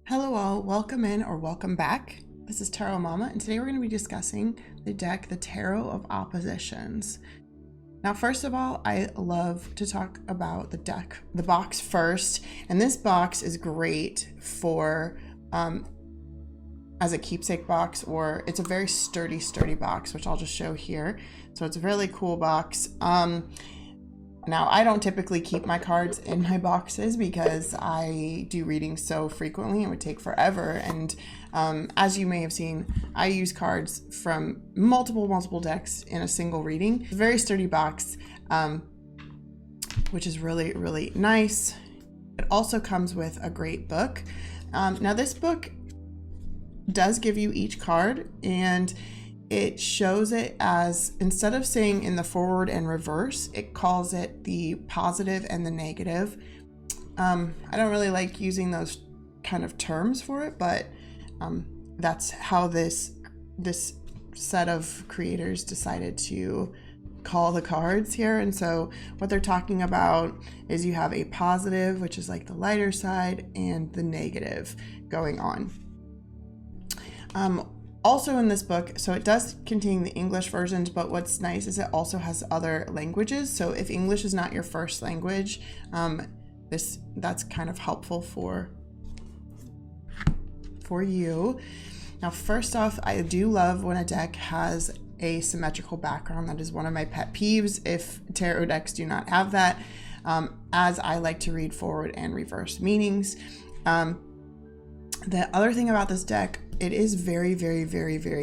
Hello all, welcome in or welcome back. This is Tarot Mama, and today we're going to be discussing the deck, the Tarot of Oppositions. Now, first of all, I love to talk about the deck, the box first, and this box is great for as a keepsake box, or it's a very sturdy box, which I'll just show here. So it's a really cool box. Now, I don't typically keep my cards in my boxes because I do readings so frequently, it would take forever. And as you may have seen, I use cards from multiple decks in a single reading. It's a very sturdy box, which is really nice. It also comes with a great book. Now, this book does give you each card, and it shows it as, instead of saying in the forward and reverse, it calls it the positive and the negative. I don't really like using those kind of terms for it, but that's how this set of creators decided to call the cards here. And so what they're talking about is you have a positive, which is like the lighter side, and the negative going on. Also in this book, so it does contain the English versions, but what's nice is it also has other languages. So if English is not your first language, that's kind of helpful for you. Now, first off, I do love when a deck has a symmetrical background. That is one of my pet peeves if tarot decks do not have that, as I like to read forward and reverse meanings. The other thing about this deck, it is very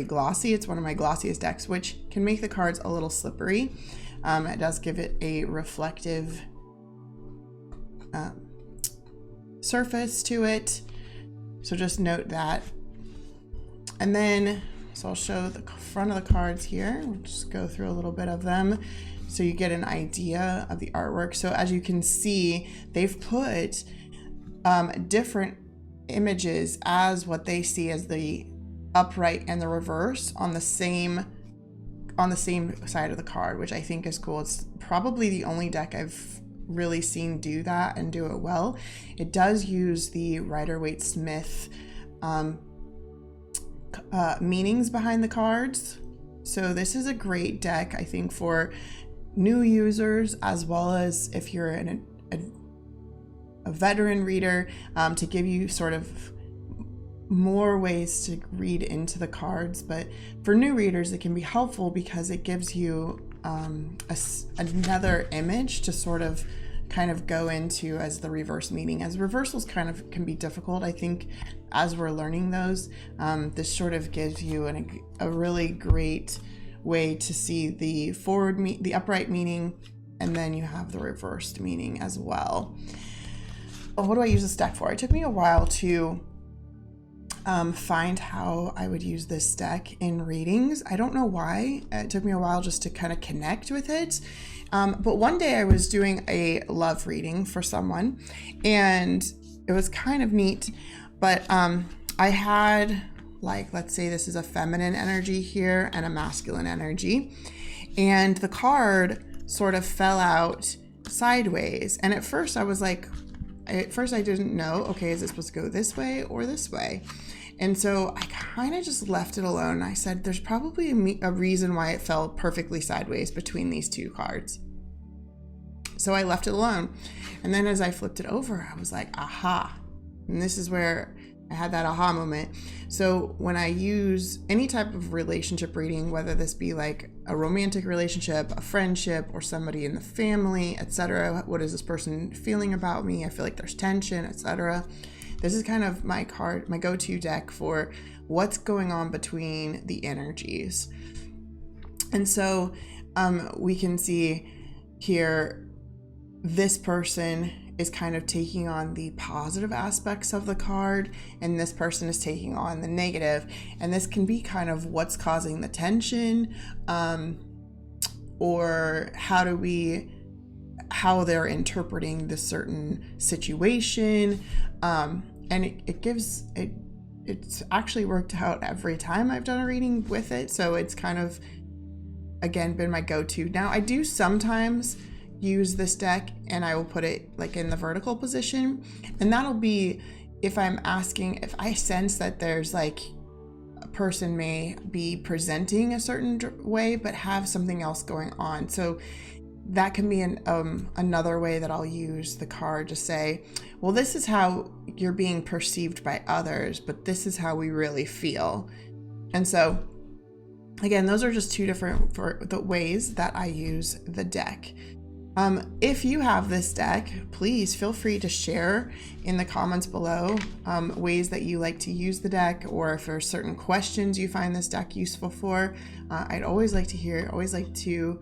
glossy. It's one of my glossiest decks, which can make the cards a little slippery. It does give it a reflective surface to it. So just note that. And then, so I'll show the front of the cards here. We'll just go through a little bit of them so you get an idea of the artwork. So as you can see, they've put different images as what they see as the upright and the reverse on the same side of the card, which I think is cool. It's probably the only deck I've really seen do that and do it well. It does use the Rider-Waite-Smith meanings behind the cards. So this is a great deck, I think, for new users, as well as if you're a veteran reader, to give you sort of more ways to read into the cards. But for new readers, it can be helpful because it gives you another image to sort of kind of go into as the reverse meaning, as reversals kind of can be difficult, I think, as we're learning those. This sort of gives you a really great way to see the the upright meaning, and then you have the reversed meaning as well. What do I use this deck for? It took me a while to find how I would use this deck in readings. I don't know why. It took me a while just to kind of connect with it. But one day I was doing a love reading for someone, and it was kind of neat. But I had, like, let's say this is a feminine energy here and a masculine energy. And the card sort of fell out sideways. And at first I was like, I didn't know, okay, is it supposed to go this way or this way? And so I kind of just left it alone. I said, there's probably a reason why it fell perfectly sideways between these two cards. So I left it alone. And then as I flipped it over, I was like, aha. And this is where I had that aha moment. So when I use any type of relationship reading, whether this be like a romantic relationship, a friendship, or somebody in the family, etc., what is this person feeling about me? I feel like there's tension, etc. This is kind of my go-to deck for what's going on between the energies. And so we can see here, this person is kind of taking on the positive aspects of the card, and this person is taking on the negative. And this can be kind of what's causing the tension, or how they're interpreting this certain situation. And it's actually worked out every time I've done a reading with it. So it's kind of, again, been my go-to. Now, I do sometimes use this deck and I will put it like in the vertical position, and that'll be if I sense that there's like a person may be presenting a certain way but have something else going on. So that can be another way that I'll use the card to say, well, this is how you're being perceived by others, but this is how we really feel. And so again, those are just two different for the ways that I use the deck. If you have this deck, please feel free to share in the comments below ways that you like to use the deck, or if there are certain questions you find this deck useful for. I'd always like to hear, always like to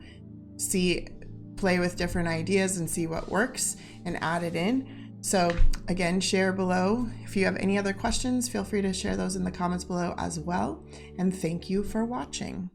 play with different ideas and see what works and add it in. So again, share below. If you have any other questions, feel free to share those in the comments below as well. And thank you for watching.